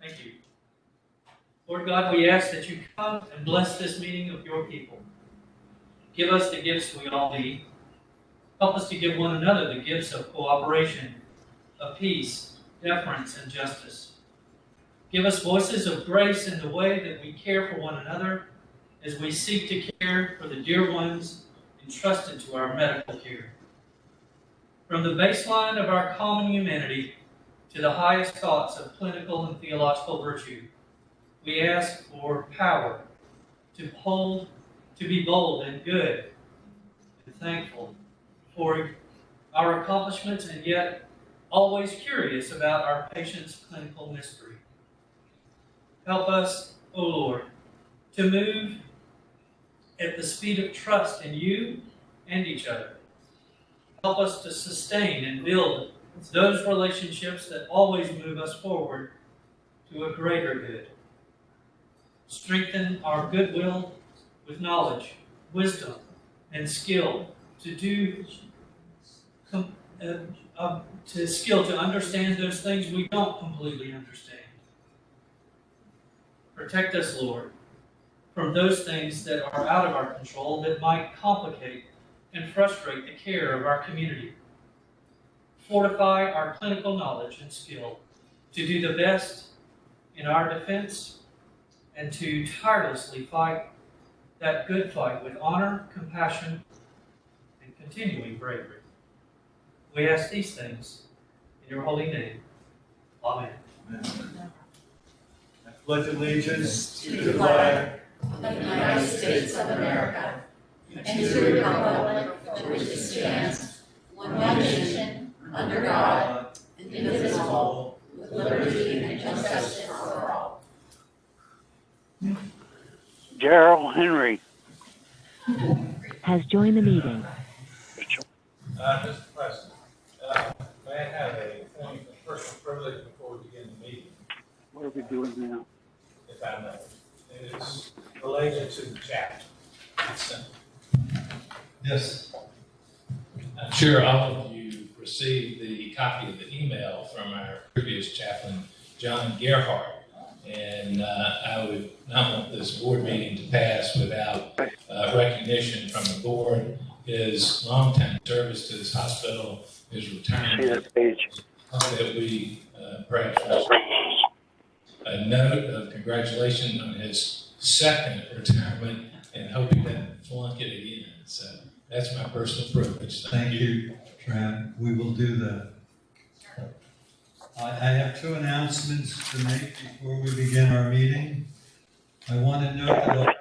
Thank you. Lord God, we ask that you come and bless this meeting of your people. Give us the gifts we all need. Help us to give one another the gifts of cooperation, of peace, deference, and justice. Give us voices of grace in the way that we care for one another as we seek to care for the dear ones entrusted to our medical care. From the baseline of our common humanity to the highest thoughts of clinical and theological virtue, we ask for power to be bold and good and thankful for our accomplishments and yet always curious about our patient's clinical mystery. Help us, O Lord, to move at the speed of trust in you and each other. Help us to sustain and build those relationships that always move us forward to a greater good. Strengthen our goodwill with knowledge, wisdom, and skill to understand those things we don't completely understand. Protect us, Lord, from those things that are out of our control that might complicate and frustrate the care of our community. Fortify our clinical knowledge and skill to do the best in our defense and to tirelessly fight that good fight with honor, compassion, and continuing bravery. We ask these things in your holy name. Amen. Amen. I pledge allegiance to the flag of the United States of America and to the republic for which it stands, one nation, under God, indivisible, with liberty and justice for all. Gerald Henry has joined the meeting. Mr. President, may I have a point of personal privilege before we begin the meeting, What are we doing now? if I may? It is related to the chapter. It's simple. Yes. I'm sure all of you received the copy of the email from our previous chaplain, John Gerhardt. And I would not want this board meeting to pass without recognition from the board. His longtime service to this hospital, his retirement, See that page? that we perhaps a note of congratulations on his second retirement and hope he doesn't flunk it again. So that's my personal privilege. Thank you, Tran. We will do that. I have two announcements to make before we begin our meeting. I want to note that our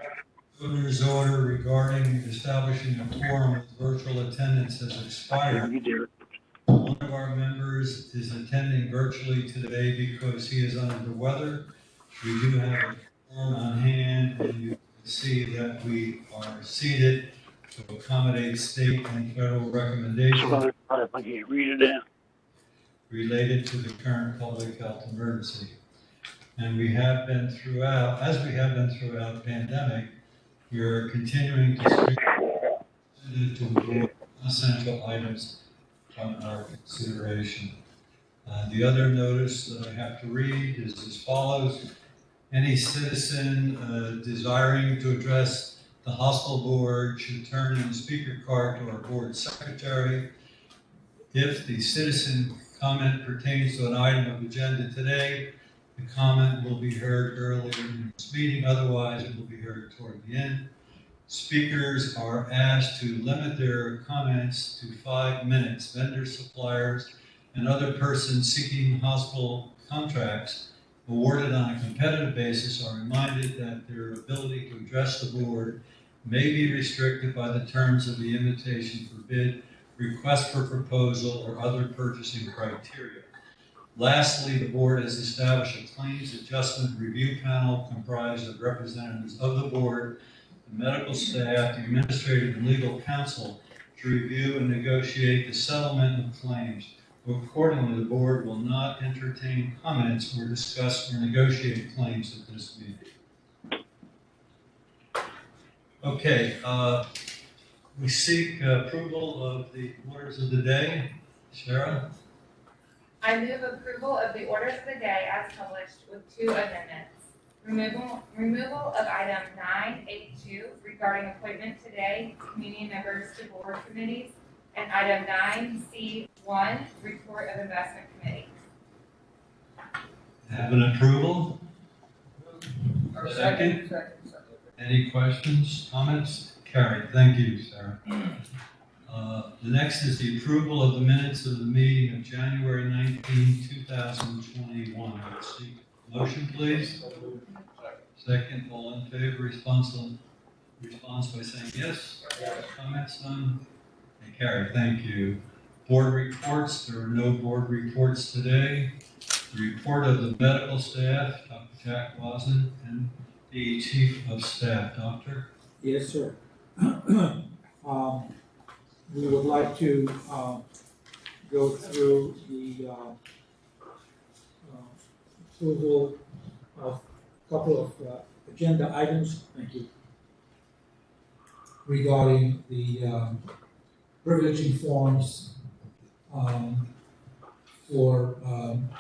governor's order regarding establishing a quorum with virtual attendance has expired. One of our members is attending virtually today because he is under the weather. We do have a quorum on hand, and you can see that we are seated to accommodate state and federal recommendations Read it down. related to the current public health emergency. And we have been throughout, as we have been throughout the pandemic, we are continuing to avoid essential items from our consideration. The other notice that I have to read is as follows. Any citizen desiring to address the hospital board should turn in the speaker card to our board secretary. If the citizen comment pertains to an item of agenda today, the comment will be heard earlier in this meeting. Otherwise, it will be heard toward the end. Speakers are asked to limit their comments to 5 minutes. Vendors, suppliers, and other persons seeking hospital contracts awarded on a competitive basis are reminded that their ability to address the board may be restricted by the terms of the invitation for bid, request for proposal, or other purchasing criteria. Lastly, the board has established a claims adjustment review panel comprised of representatives of the board, the medical staff, the administrative and legal counsel to review and negotiate the settlement of claims. Accordingly, the board will not entertain comments or discuss or negotiate claims at this meeting. Okay, we seek approval of the orders of the day. Cheryl? I move approval of the orders of the day as published with 2 amendments. Removal of item 982 regarding appointment today, community members to board committees, and item 9C1, report of investment committee. Have an approval? Second? Any questions, comments? Carried. Thank you, Sarah. The next is the approval of the minutes of the meeting of January 19, 2021. Let's see. Motion, please. Second, all in favor, response by saying yes. Comments, none? Okay, carried. Thank you. Board reports. There are no board reports today. The report of the medical staff, Dr. Jack Wasson, and the Chief of Staff. Doctor? Yes, sir. We would like to go through the approval of a couple of agenda items. Thank you. Regarding the privileging forms for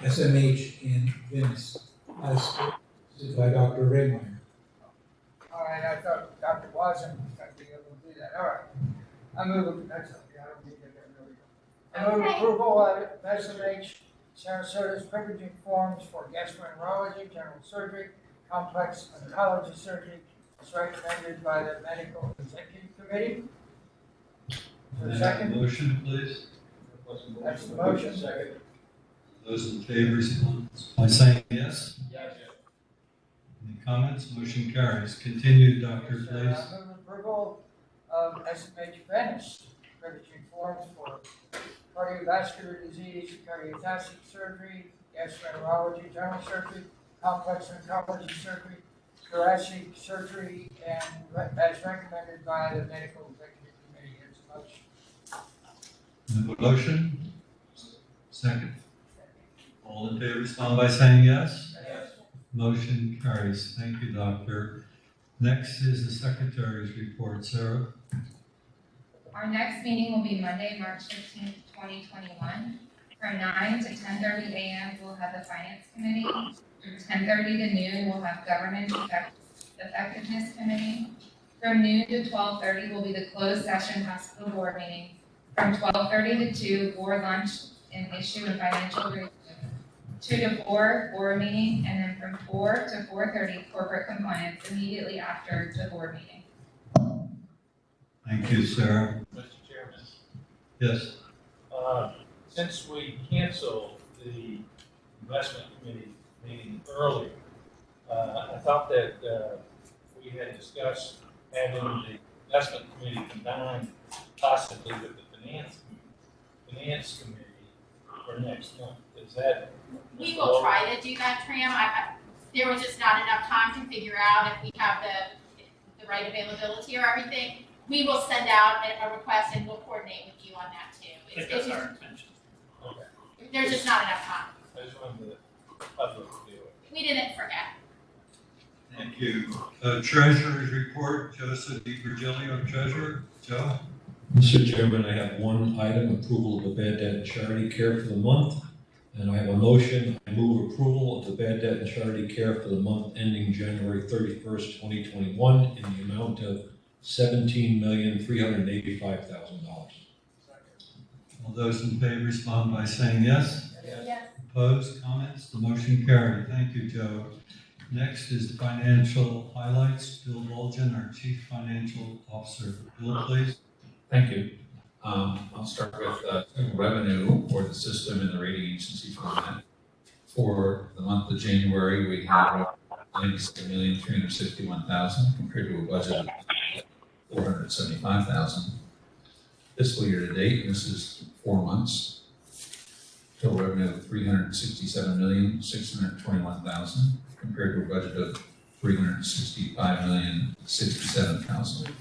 SMH in Venice, as stated by Dr. Raymeyer. All right, I thought Dr. Watson was going to be able to do that. All right. I move, that's okay, I don't need to get there. I move approval of SMH Sarasota's privileging forms for gastroenterology, general surgery, complex oncology surgery, as recommended by the medical executive committee. May I have a Second? motion, please? That's the motion. Second. Those in favor, respond by saying yes. Any comments? Motion carries. Continue, Doctor, please. I move approval of SMH Venice privileging forms for cardiovascular disease, cardiothoracic surgery, gastroenterology, general surgery, complex oncology surgery, thoracic surgery, and as recommended by the medical executive committee. It's a motion. Have a motion? Second. All in favor, respond by saying yes. Yes. Motion carries. Thank you, Doctor. Next is the Secretary's report. Sarah? Our next meeting will be Monday, March 15th, 2021. From 9 to 10:30 a.m., we'll have the Finance Committee. From 10:30 to noon, we'll have Government Effectiveness Committee. From noon to 12:30 will be the closed session hospital board meeting. From 12:30 to 2, board lunch and issue and financial review. 2 to 4, board meeting, and then from 4 to 4:30, corporate compliance immediately after the board meeting. Thank you, Sarah. Mr. Chairman, Yes. since we canceled the investment committee meeting earlier, I thought that we had discussed having the investment committee combined possibly with the finance committee for next month. Is that? We will try to do that, Tram. There was just not enough time to figure out if we have the right availability or everything. We will send out a request and we'll coordinate with you on that too. I think that's our intention. Okay. There's just not enough time. I just wanted the public to do it. We didn't forget. Thank you. Treasurer's report, Joseph DiVirgilio, Treasurer. Joe? Mr. Chairman, I have one item, approval of the bad debt and charity care for the month. And I have a motion, I move approval of the bad debt and charity care for the month ending January 31st, 2021 in the amount of $17,385,000. All those in favor respond by saying yes. Yes. Opposed, comments? The motion carried. Thank you, Joe. Next is financial highlights. Bill Volgen, our Chief Financial Officer. Bill, please. Thank you. I'll start with total revenue for the system and the rating agency format. For the month of January, we had $96,361,000 compared to a budget of $475,000. Fiscal year to date, this is 4 months. Total revenue of $367,621,000 compared to a budget of $365,067,000.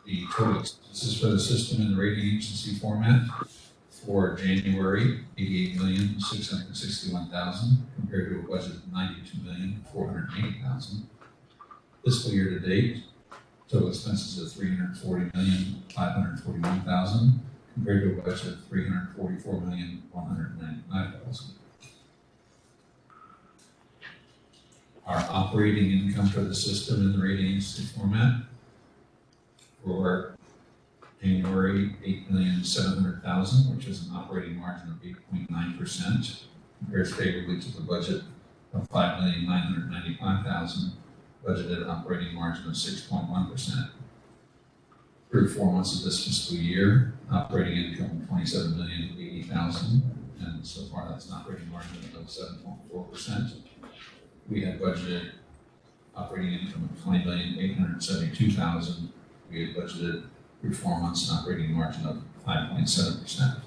The total expenses for the system and the rating agency format for January, $88,661,000 compared to a budget of $92,480,000. Fiscal year to date, total expenses of $340,541,000 compared to a budget of $344,195,000. Our operating income for the system in the rating agency format for January, $8,700,000, which is an operating margin of 8.9%, compares favorably to the budget of $5,995,000, budgeted operating margin of 6.1%. Through 4 months of this fiscal year, operating income of $27,080,000, and so far that's an operating margin of 7.4%. We had budgeted operating income of $20,872,000. We had budgeted through 4 months an operating margin of 5.7%.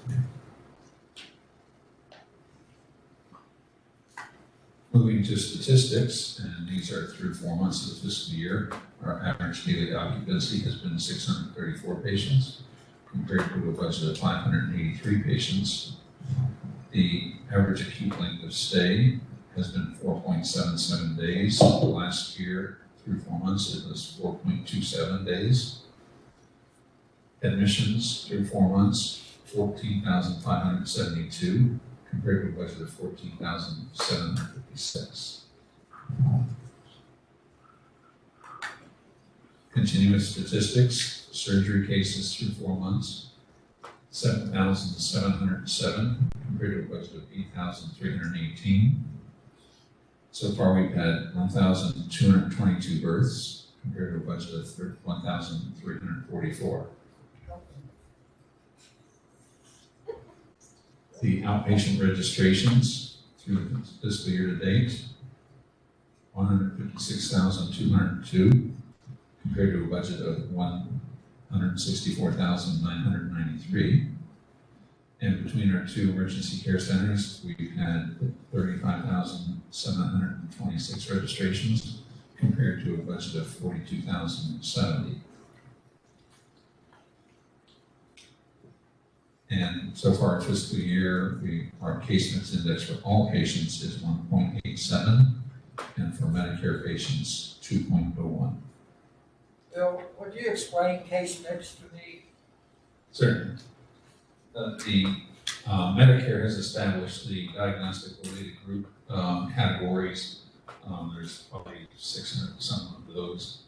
Moving to statistics, and these are through 4 months of the fiscal year. Our average daily occupancy has been 634 patients compared to a budget of 583 patients. The average acute length of stay has been 4.77 days. Last year, through 4 months, it was 4.27 days. Admissions through 4 months, 14,572 compared to a budget of 14,756. Continuous statistics, surgery cases through 4 months, 7,707 compared to a budget of 8,318. So far, we've had 1,222 births compared to a budget of 1,344. The outpatient registrations through the fiscal year to date, 156,202 compared to a budget of 164,993. And between our 2 emergency care centers, we've had 35,726 registrations compared to a budget of 42,070. And so far our fiscal year, our case mix index for all patients is 1.87, and for Medicare patients, 2.01. Bill, would you explain case mix to me? Certainly. Medicare has established the diagnostic related group categories. There's probably 600 some of those,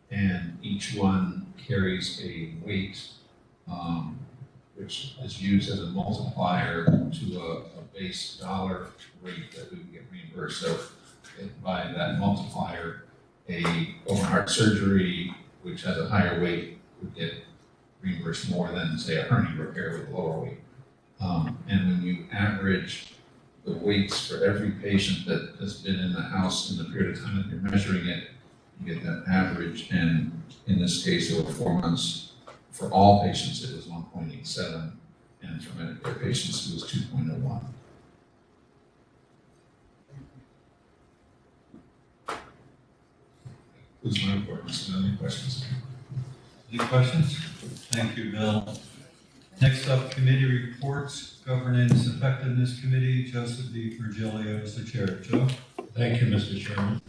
and each one carries a weight which is used as a multiplier to a base dollar rate that we would get reimbursed. So by that multiplier, a open heart surgery, which has a higher weight, would get reimbursed more than, say, a hernia repair with a lower weight. And when you average the weights for every patient that has been in the house in the period of time that you're measuring it, you get that average. And in this case, over 4 months, for all patients, it was 1.87, and for Medicare patients, it was 2.01. Who's my report? Mr. Any questions? Any questions? Thank you, Bill. Next up, committee reports, Governance Effectiveness Committee. Joseph D. Virgilio is the chair. Joe? Thank you, Mr. Chairman.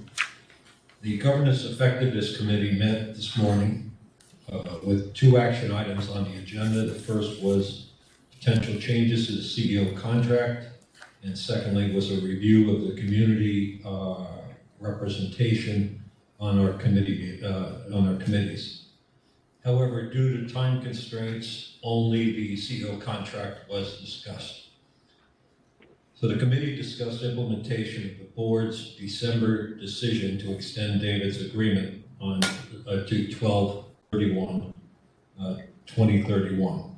The Governance Effectiveness Committee met this morning with 2 action items on the agenda. The first was potential changes to the CEO contract, and secondly was a review of the community representation on our committees. However, due to time constraints, only the CEO contract was discussed. So the committee discussed implementation of the board's December decision to extend David's agreement on to 12/31/2031.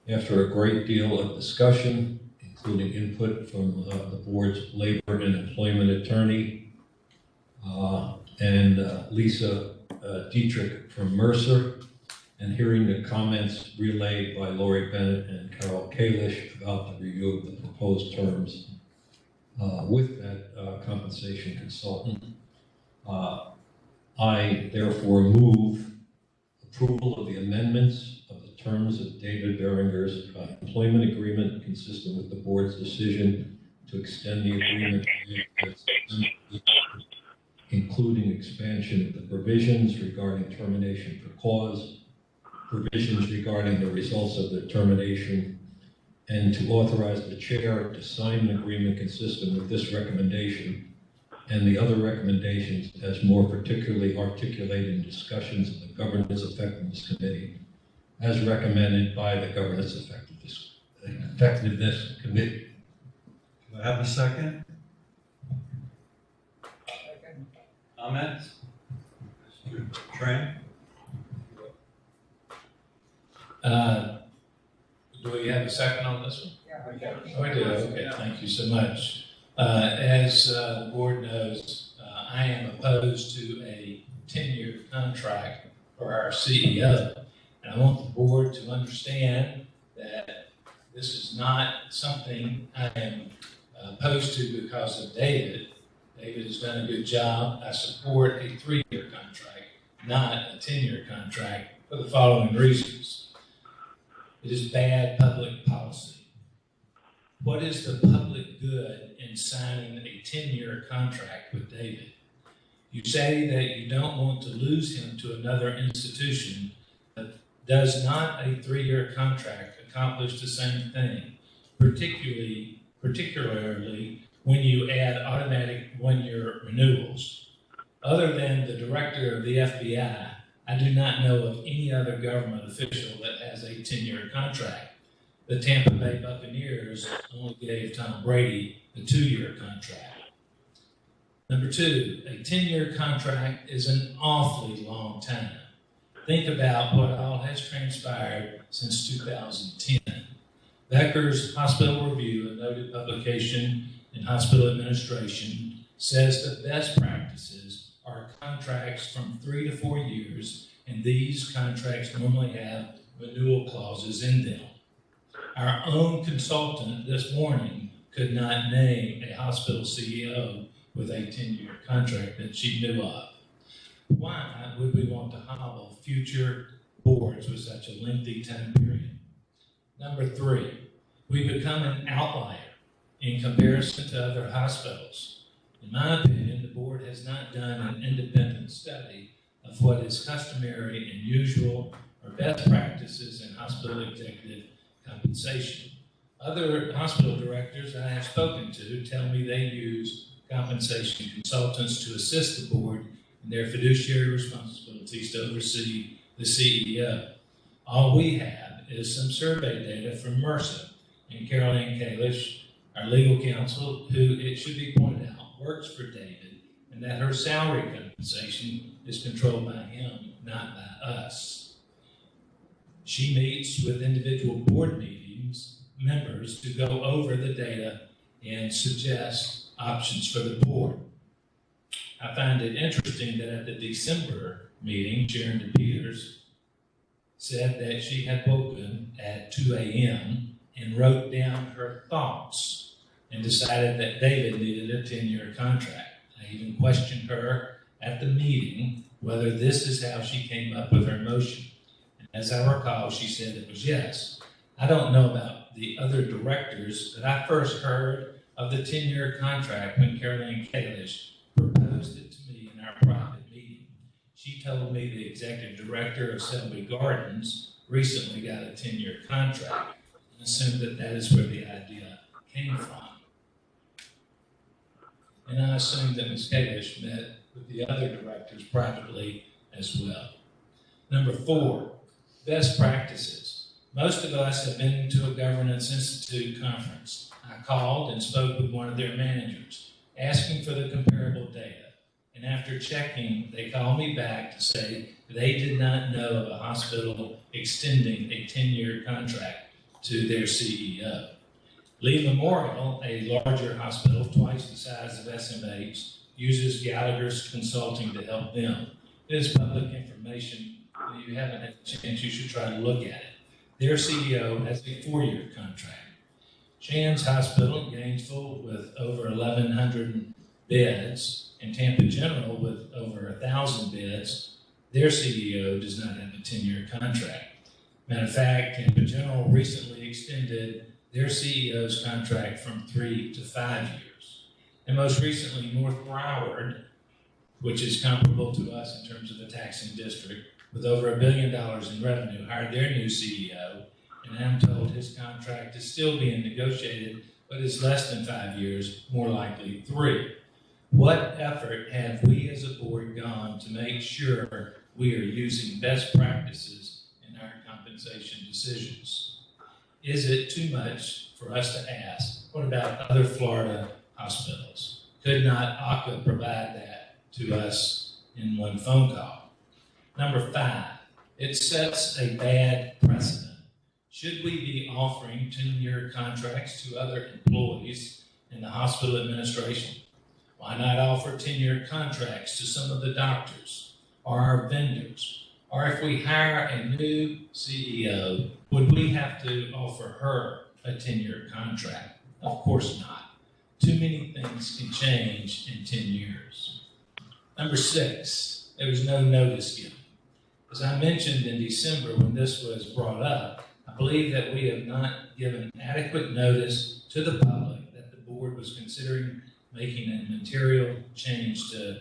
After a great deal of discussion, including input from the board's labor and employment attorney and Lisa Dietrich from Mercer, and hearing the comments relayed by Lori Bennett and Carol Kalish about the review of the proposed terms with that compensation consultant, I therefore move approval of the amendments of the terms of David Behringer's employment agreement consistent with the board's decision to extend the agreement, including expansion of the provisions regarding termination for cause, provisions regarding the results of the termination, and to authorize the chair to sign an agreement consistent with this recommendation and the other recommendations as more particularly articulated in discussions of the Governance Effectiveness Committee, as recommended by the Governance Effectiveness Committee. Do I have a second? Second. Comments? Mr. Tran? Do we have a second on this one? Yeah, we got it. Oh, we do, okay, thank you so much. As the board knows, I am opposed to a 10-year contract for our CEO. And I want the board to understand that this is not something I am opposed to because of David. David has done a good job. I support a 3-year contract, not a 10-year contract, for the following reasons. It is bad public policy. What is the public good in signing a 10-year contract with David? You say that you don't want to lose him to another institution, but does not a 3-year contract accomplish the same thing, particularly when you add automatic 1-year renewals? Other than the director of the FBI, I do not know of any other government official that has a 10-year contract. The Tampa Bay Buccaneers only gave Tom Brady a 2-year contract. Number 2, a 10-year contract is an awfully long time. Think about what all has transpired since 2010. Becker's Hospital Review, a noted publication in hospital administration, says that best practices are contracts from 3 to 4 years, and these contracts normally have renewal clauses in them. Our own consultant this morning could not name a hospital CEO with a 10-year contract that she knew of. Why would we want to hobble future boards with such a lengthy time period? Number 3, we become an outlier in comparison to other hospitals. In my opinion, the board has not done an independent study of what is customary and usual or best practices in hospital executive compensation. Other hospital directors I have spoken to tell me they use compensation consultants to assist the board in their fiduciary responsibilities to oversee the CEO. All we have is some survey data from MRSA and Caroline Kalish, our legal counsel, who, it should be pointed out, works for David, and that her salary compensation is controlled by him, not by us. She meets with individual board members to go over the data and suggest options for the board. I find it interesting that at the December meeting, Sharon Peters said that she had woken at 2 a.m. and wrote down her thoughts and decided that David needed a 10-year contract. I even questioned her at the meeting whether this is how she came up with her motion. And as I recall, she said it was yes. I don't know about the other directors, but I first heard of the 10-year contract when Caroline Kalish proposed it to me in our private meeting. She told me the executive director of Selby Gardens recently got a 10-year contract and assumed that that is where the idea came from. And I assumed that Ms. Kalish met with the other directors privately as well. Number 4, best practices. Most of us have been to a Governance Institute conference. I called and spoke with one of their managers, asking for the comparable data. And after checking, they called me back to say they did not know of a hospital extending a 10-year contract to their CEO. Lee Memorial, a larger hospital, twice the size of SMH, uses Gallagher's Consulting to help them. It is public information. If you haven't had a chance, you should try to look at it. Their CEO has a 4-year contract. Shands Hospital in Gainesville with over 1,100 beds and Tampa General with over 1,000 beds, their CEO does not have a 10-year contract. Matter of fact, Tampa General recently extended their CEO's contract from 3 to 5 years. And most recently, North Broward, which is comparable to us in terms of a taxing district, with over $1 billion in revenue, hired their new CEO, and I'm told his contract is still being negotiated, but is less than 5 years, more likely 3. What effort have we as a board gone to make sure we are using best practices in our compensation decisions? Is it too much for us to ask? What about other Florida hospitals? Could not ACA provide that to us in one phone call? Number 5, it sets a bad precedent. Should we be offering 10-year contracts to other employees in the hospital administration? Why not offer 10-year contracts to some of the doctors or our vendors? Or if we hire a new CEO, would we have to offer her a 10-year contract? Of course not. Too many things can change in 10 years. Number 6, there was no notice given. As I mentioned in December when this was brought up, I believe that we have not given adequate notice to the public that the board was considering making a material change to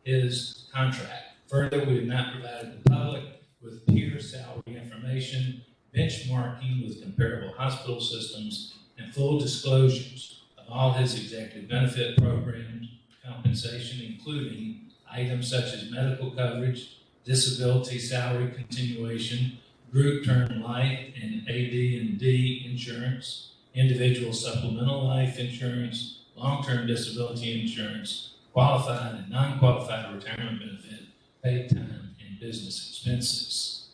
his contract. Further, we have not provided the public with peer salary information, benchmarking with comparable hospital systems, and full disclosures of all his executive benefit programs, compensation, including items such as medical coverage, disability salary continuation, group term life and AD&D insurance, individual supplemental life insurance, long-term disability insurance, qualified and non-qualified retirement benefit, paid time, and business expenses.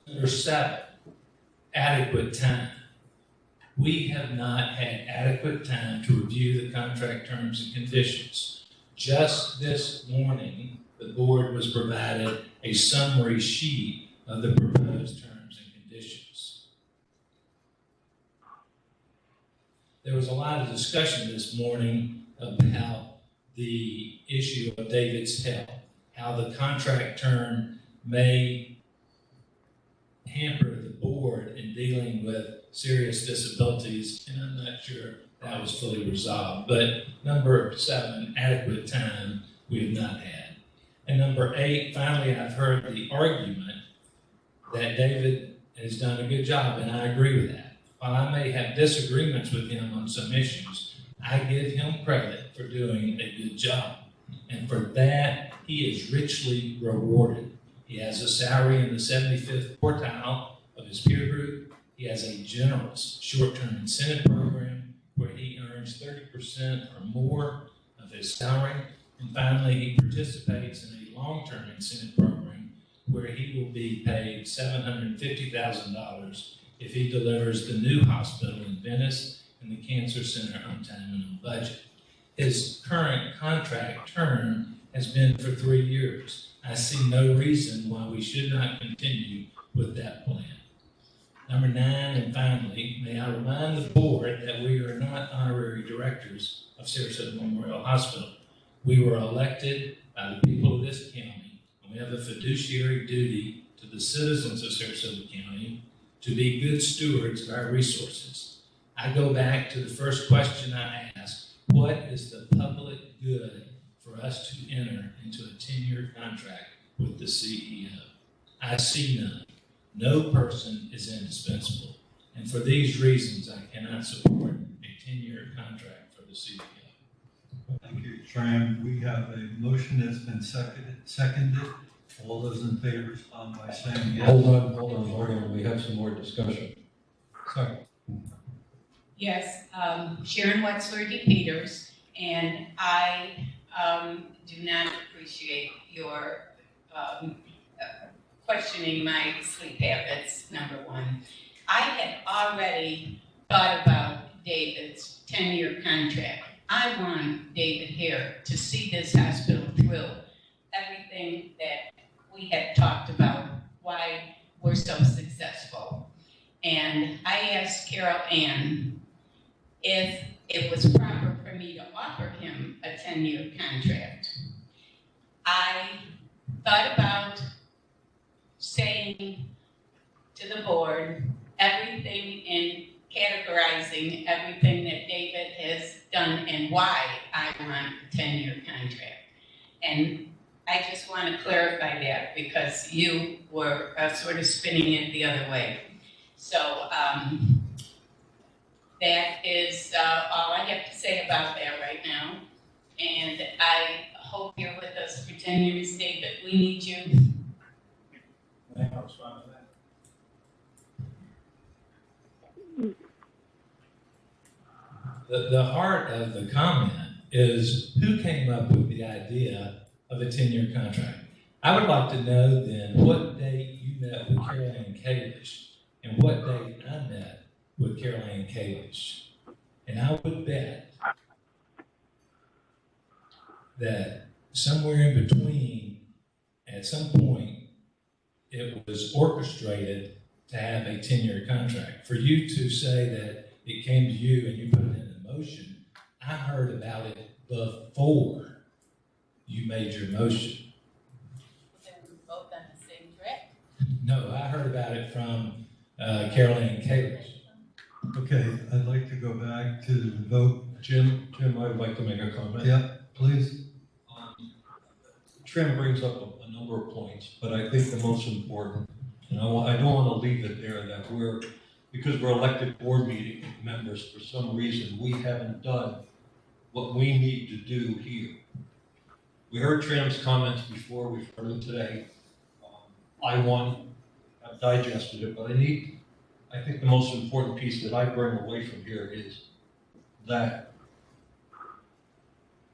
Number 7, adequate time. We have not had adequate time to review the contract terms and conditions. Just this morning, the board was provided a summary sheet of the proposed terms and conditions. There was a lot of discussion this morning about the issue of David's health, how the contract term may hamper the board in dealing with serious disabilities, and I'm not sure that was fully resolved. But number 7, adequate time, we have not had. And number 8, finally, I've heard the argument that David has done a good job, and I agree with that. While I may have disagreements with him on some issues, I give him credit for doing a good job. And for that, he is richly rewarded. He has a salary in the 75th quartile of his peer group. He has a generous short-term incentive program where he earns 30% or more of his salary. And finally, he participates in a long-term incentive program where he will be paid $750,000 if he delivers the new hospital in Venice and the cancer center on time and on budget. His current contract term has been for 3 years. I see no reason why we should not continue with that plan. Number 9, and finally, may I remind the board that we are not honorary directors of Sarasota Memorial Hospital. We were elected by the people of this county, and we have a fiduciary duty to the citizens of Sarasota County to be good stewards of our resources. I go back to the first question I asked: what is the public good for us to enter into a 10-year contract with the CEO? I see none. No person is indispensable. And for these reasons, I cannot support a 10-year contract for the CEO. Thank you, Tram. We have a motion that's been seconded. All those in favor respond by saying yes. Hold on, Morgan, we have some more discussion. Sorry. Yes, Sharon Wexler D. Peters, and I do not appreciate your questioning my sleep habits, number 1. I had already thought about David's 10-year contract. I want David here to see this hospital through everything that we had talked about, why we're so successful. And I asked Carol Ann if it was proper for me to offer him a 10-year contract. I thought about saying to the board everything and categorizing everything that David has done and why I want a 10-year contract. And I just want to clarify that because you were sort of spinning it the other way. So that is all I have to say about that right now. And I hope you're with us for 10 years, David. We need you. The heart of the comment is who came up with the idea of a 10-year contract? I would like to know then what date you met with Caroline Kalish and what date I met with Caroline Kalish. And I would bet that somewhere in between, at some point, it was orchestrated to have a 10-year contract. For you to say that it came to you and you put it in motion, I heard about it before you made your motion. Then we're both on the same track. No, I heard about it from Caroline Kalish. Okay, I'd like to go back to the vote. Jim, I would like to make a comment. Yeah, please. Trim brings up a number of points, but I think the most important, and I don't want to leave it there, that because we're elected board meeting members, for some reason, we haven't done what we need to do here. We heard Trim's comments before, we've heard them today. I've digested it, but I think the most important piece that I bring away from here is that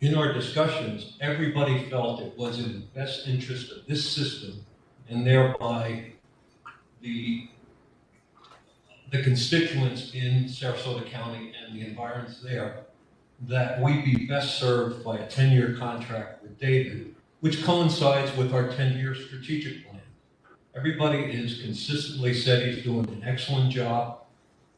in our discussions, everybody felt it was in the best interest of this system and thereby the constituents in Sarasota County and the environs there, that we be best served by a 10-year contract with David, which coincides with our 10-year strategic plan. Everybody has consistently said he's doing an excellent job,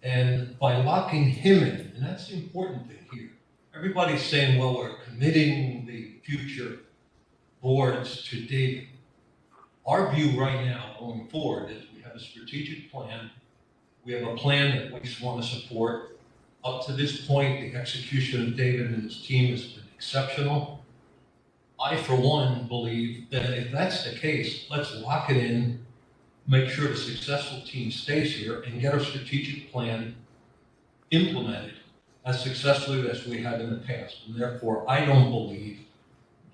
and by locking him in, and that's the important thing here, everybody's saying, well, we're committing the future boards to David. Our view right now going forward is we have a strategic plan. We have a plan that we just want to support. Up to this point, the execution of David and his team has been exceptional. I, for one, believe that if that's the case, let's lock it in, make sure the successful team stays here, and get our strategic plan implemented as successfully as we have in the past. And therefore, I don't believe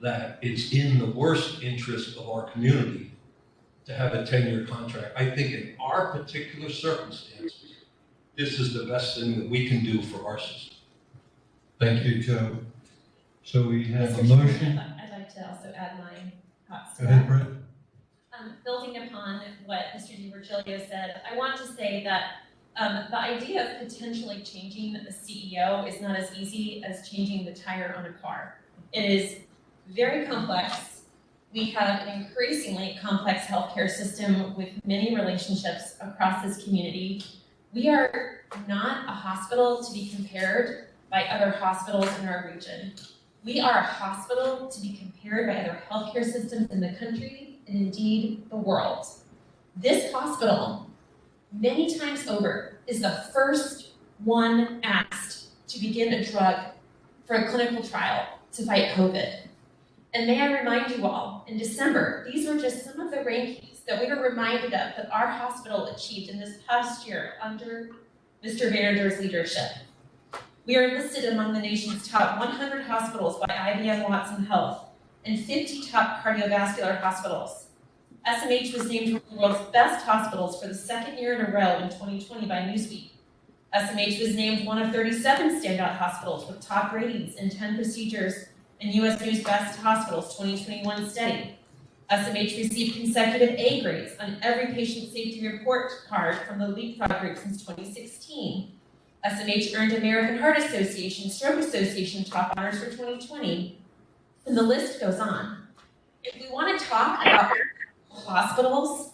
that it's in the worst interest of our community to have a 10-year contract. I think in our particular circumstances, this is the best thing that we can do for our system. Thank you, Joe. So we have a Mr. Chairman, motion. I'd like to also add my thoughts to Go ahead, that. Brett. Building upon what Mr. DiVirgilio said, I want to say that the idea of potentially changing the CEO is not as easy as changing the tire on a car. It is very complex. We have an increasingly complex healthcare system with many relationships across this community. We are not a hospital to be compared by other hospitals in our region. We are a hospital to be compared by other healthcare systems in the country and indeed the world. This hospital, many times over, is the first one asked to begin a drug for a clinical trial to fight COVID. And may I remind you all, in December, these were just some of the rankings that we were reminded of that our hospital achieved in this past year under Mr. Behringer's leadership. We are listed among the nation's top 100 hospitals by IBM Watson Health and 50 top cardiovascular hospitals. SMH was named one of the world's best hospitals for the second year in a row in 2020 by Newsweek. SMH was named one of 37 standout hospitals with top ratings in 10 procedures in U.S. News Best Hospitals 2021 study. SMH received consecutive A grades on every patient safety report card from the Leapfrog Group since 2016. SMH earned American Heart Association, Stroke Association top honors for 2020. And the list goes on. If we want to talk about hospitals,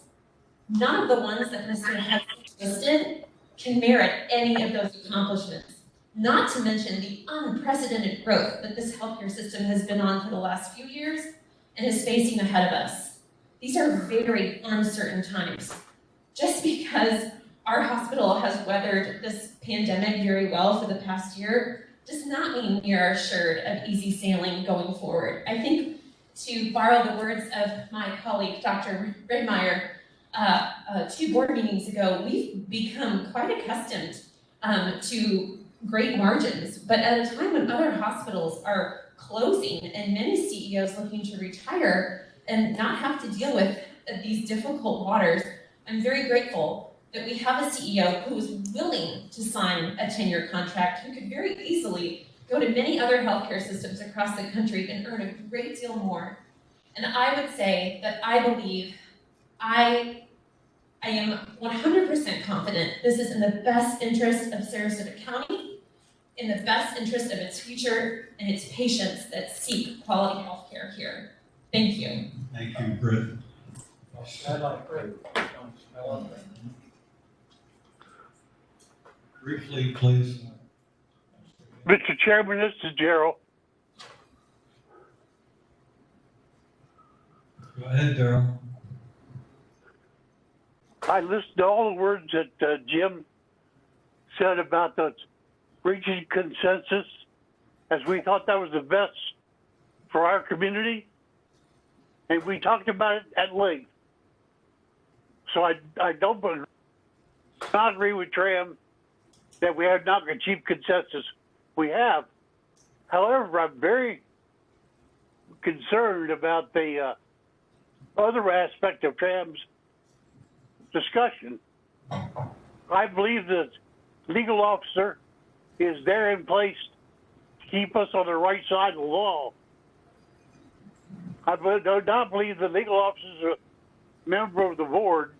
none of the ones that Mr. has listed can merit any of those accomplishments. Not to mention the unprecedented growth that this healthcare system has been on for the last few years and is facing ahead of us. These are very uncertain times. Just because our hospital has weathered this pandemic very well for the past year does not mean we are assured of easy sailing going forward. I think to borrow the words of my colleague, Dr. Redmeyer, 2 board meetings ago, we've become quite accustomed to great margins, but at a time when other hospitals are closing and many CEOs looking to retire and not have to deal with these difficult waters, I'm very grateful that we have a CEO who is willing to sign a 10-year contract, who could very easily go to many other healthcare systems across the country and earn a great deal more. And I would say that I believe I am 100% confident this is in the best interest of Sarasota County, in the best interest of its future and its patients that seek quality health care here. Thank you. Thank you, Britt. I'd like to. Briefly, please. Mr. Chairman, this is Gerald. Go ahead, Darrell. I listened to all the words that Jim said about the reaching consensus, as we thought that was the best for our community, and we talked about it at length. So I don't not agree with Tram that we have not achieved consensus. We have. However, I'm very concerned about the other aspect of Tram's discussion. I believe the legal officer is there in place to keep us on the right side of the law. I do not believe the legal officer is a member of the board,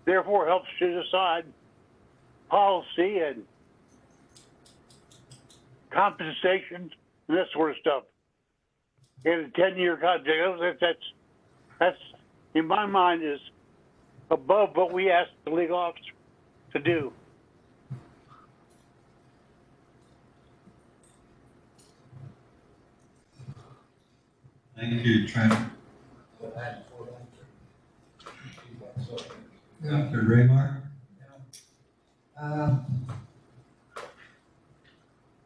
therefore helps to decide policy and compensation and that sort of stuff. In a 10-year contract, that's in my mind is above what we asked the legal officer to do. Thank you, Trent. Dr. Raymar?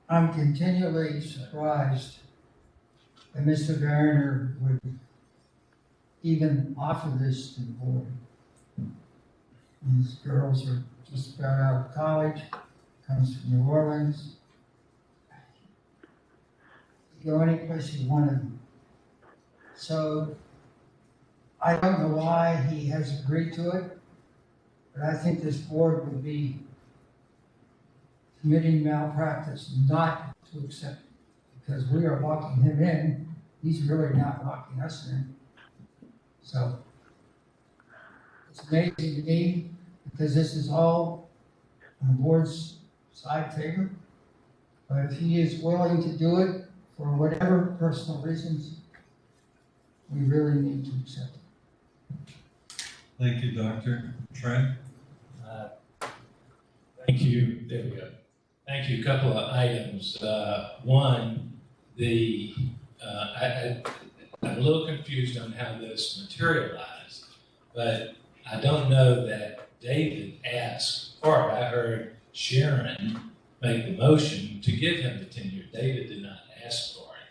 I'm continually surprised that Mr. Behringer would even offer this to the board. These girls are just got out of college, comes from New Orleans. You go any place you want to. So I don't know why he has agreed to it, but I think this board would be committing malpractice not to accept it, because we are locking him in. He's really not locking us in. So it's amazing to me, because this is all on the board's side favor. But if he is willing to do it for whatever personal reasons, we really need to accept it. Thank you, Doctor. Trent? Thank you. There we go. Thank you. A couple of items. One, I'm a little confused on how this materialized, but I don't know that David asked for it. I heard Sharon make the motion to give him the tenure. David did not ask for it.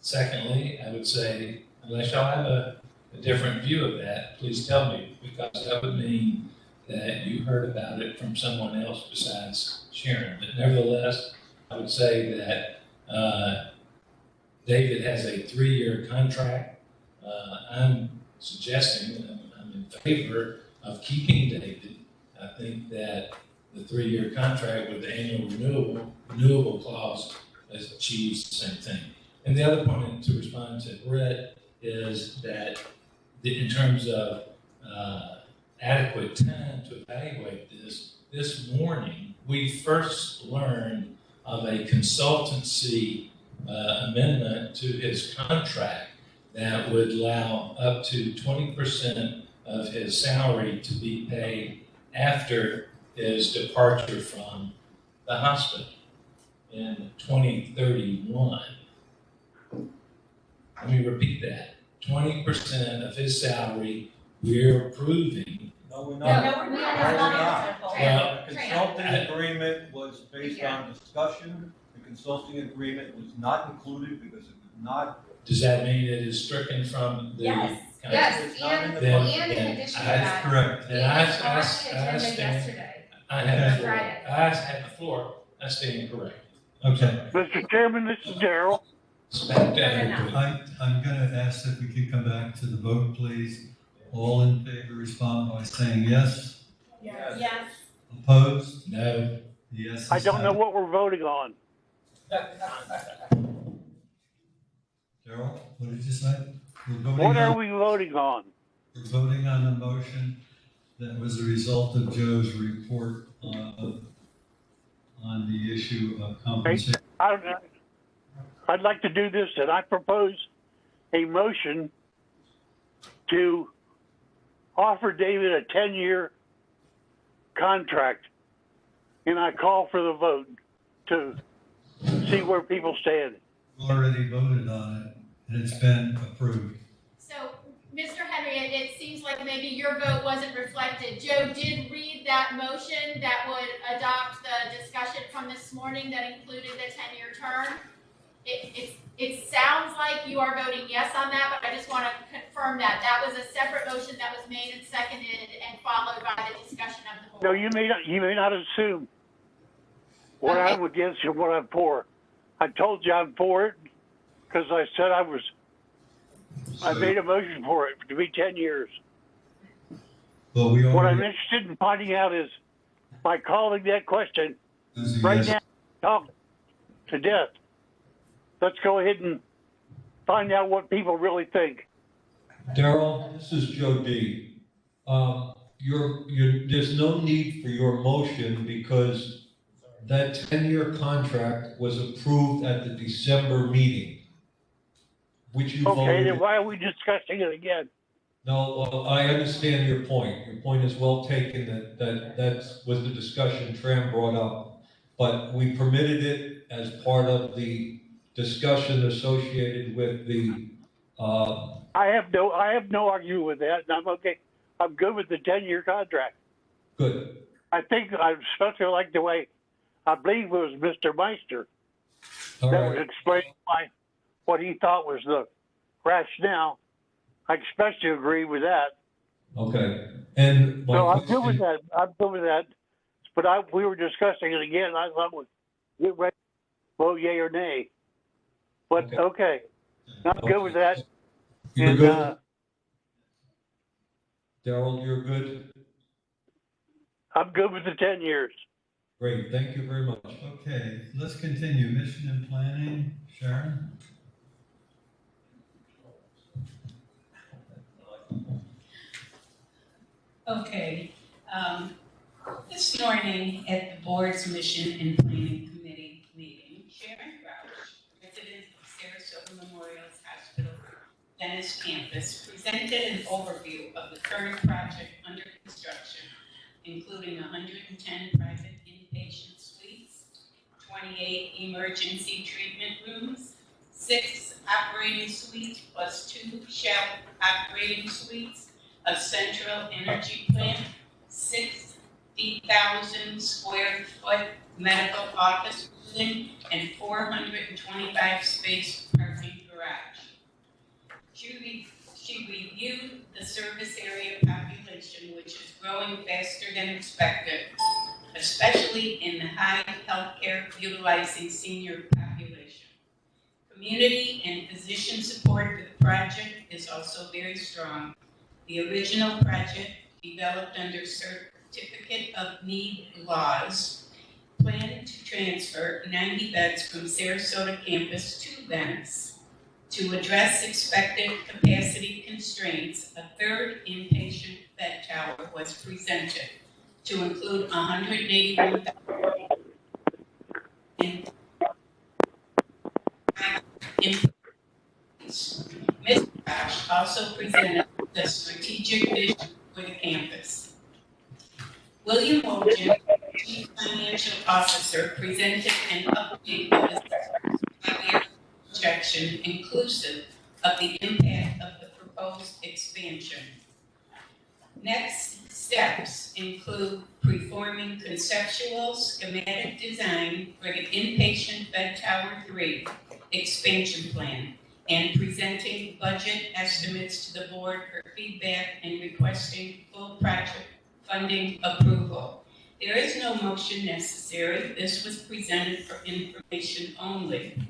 Secondly, I would say, unless y'all have a different view of that, please tell me, because that would mean that you heard about it from someone else besides Sharon. But nevertheless, I would say that David has a 3-year contract. I'm suggesting that I'm in favor of keeping David. I think that the 3-year contract with the annual renewable clause achieves the same thing. And the other point to respond to Brett is that in terms of adequate time to evaluate this morning, we first learned of a consultancy amendment to his contract that would allow up to 20% of his salary to be paid after his departure from the hospital in 2031. Let me repeat that. 20% of his salary we're approving No, we're No, not. no, we're No, not. we're not. Well, The consulting agreement was based on discussion. The consulting agreement was not included because it was not. Does that mean it is stricken from the? Yes. Yes, It's not in the Then- budget. and in then addition to I- that, Correct. it Then I, was on the I agenda stand, yesterday. I have the floor. Friday. I have the floor. I stand corrected. Okay. Mr. Chairman, this is Darrell. Spectacular. I'm gonna ask that we can come back to the vote, please. All in favor respond by saying yes. Yes. Opposed? No. Yes. I don't know what we're voting on. Darrell, what did you say? What are we voting on? We're voting on the motion that was a result of Joe's report on the issue of compensation. I'd like to do this, and I propose a motion to offer David a 10-year contract, and I call for the vote to see where people stand. We already voted on it, and it's been approved. So, Mr. Henry, it seems like maybe your vote wasn't reflected. Joe did read that motion that would adopt the discussion from this morning that included the 10-year term. It sounds like you are voting yes on that, but I just want to confirm that. That was a separate motion that was made and seconded and followed by the discussion of the board. No, you may not assume what Okay. I'm against and what I'm for. I told you I'm for it because I said I made a motion for it to be 10 years. Well, we What I'm already. interested in finding out is by calling that question right now, talk to death. Let's go ahead and find out what people really think. Darrell, this is Joe D. There's no need for your motion because that 10-year contract was approved at the December meeting, which you Okay, voted. then why are we discussing it again? No, well, I understand your point. Your point is well taken that was the discussion Tram brought up. But we permitted it as part of the discussion associated with the, I have no argument with that, and I'm okay. I'm good with the 10-year contract. good. I think I especially like the way, I believe it was Mr. Meister All that right. was explaining what he thought was the rationale. I especially agree with that. Okay. And my So I'm good with question, that. I'm good with that. But we were discussing it again. I thought we'd get ready to vote yay or nay. But okay, I'm good with that. you're And, good? Darrell, you're good? I'm good with the 10 years. Great, thank you very much. Okay, let's continue. Mission and planning, Sharon? Okay, this morning at the board's Mission and Planning Committee meeting, Sharon Crouch, resident of Sarasota Memorial Hospital Venice campus, presented an overview of the current project under construction, including 110 private inpatient suites, 28 emergency treatment rooms, 6 operating suites plus 2 shell operating suites, a central energy plant, 60,000 square foot medical office building, and 425 space parking garage. She reviewed the service area population, which is growing faster than expected, especially in the high healthcare utilizing senior population. Community and physician support for the project is also very strong. The original project, developed under Certificate of Need laws, planned to transfer 90 beds from Sarasota campus to Venice. To address expected capacity constraints, a third inpatient bed tower was presented to include 181,000 Ms. Crouch also presented the strategic vision for the campus. William Wojcik, Chief Financial Officer, presented an update of his five-year projection inclusive of the impact of the proposed expansion. Next, Steps include performing conceptual schematic design for the inpatient bed tower 3 expansion plan and presenting budget estimates to the board for feedback and requesting full project funding approval. There is no motion necessary. This was presented for information only.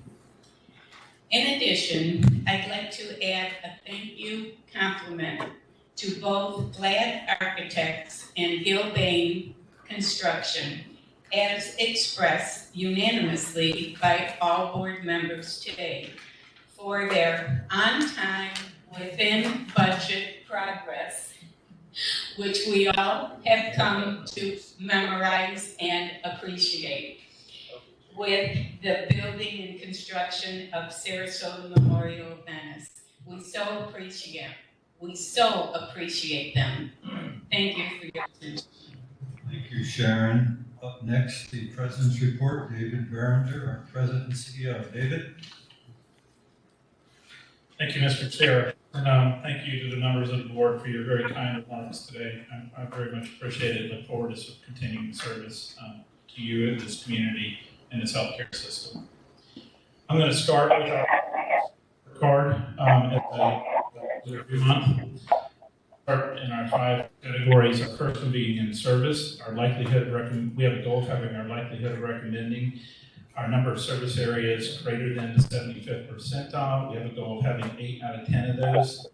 In addition, I'd like to add a thank you compliment to both Glad Architects and Gilbane Construction, as expressed unanimously by all board members today, for their on-time, within budget progress, which we all have come to memorize and appreciate, with the building and construction of Sarasota Memorial Venice. We so appreciate them. Thank you for your attention. Thank you, Sharon. Up next, the President's Report, David Behringer, our President and CEO. David? Thank you, Mr. Chair. And thank you to the members of the board for your very kind remarks today. I very much appreciate it. Look forward to continuing service to you and this community and this healthcare system. I'm going to start with our card every month. Start in our 5 categories. Our first one being in service. Our likelihood we have a goal of having our likelihood of recommending our number of service areas greater than the 75th percentile. We have a goal of having 8 out of 10 of those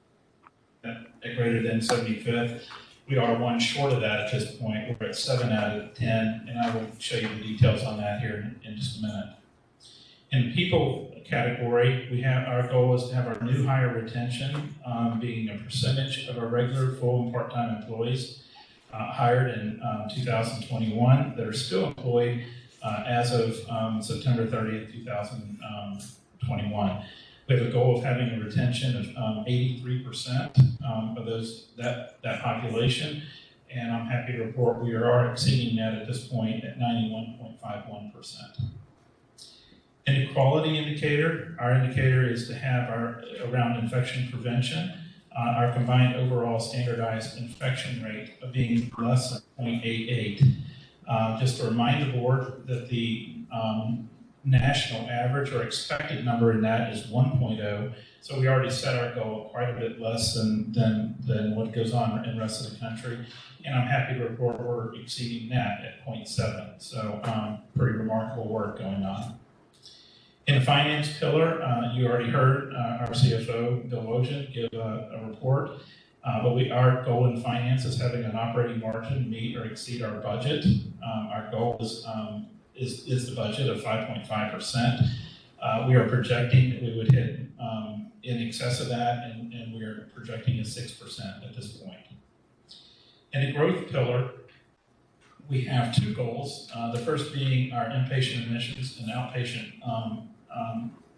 at greater than 75th. We are 1 short of that at this point. We're at 7 out of 10, and I will show you the details on that here in just a minute. In the people category, our goal is to have our new hire retention being a percentage of our regular, full, and part-time employees hired in 2021 that are still employed as of September 30th, 2021. We have a goal of having a retention of 83% of that population, and I'm happy to report we are exceeding that at this point at 91.51%. An equality indicator, our indicator is to have around infection prevention, our combined overall standardized infection rate of being less than 0.88. Just to remind the board that the national average or expected number in that is 1.0, so we already set our goal quite a bit less than what goes on in the rest of the country, and I'm happy to report we're exceeding that at 0.7, so pretty remarkable work going on. In the finance pillar, you already heard our CFO, Bill Wojcik, give a report, but our goal in finance is having an operating margin meet or exceed our budget. Our goal is the budget of 5.5%. We are projecting that we would hit in excess of that, and we are projecting a 6% at this point. In the growth pillar, we have 2 goals. The first being our inpatient admissions and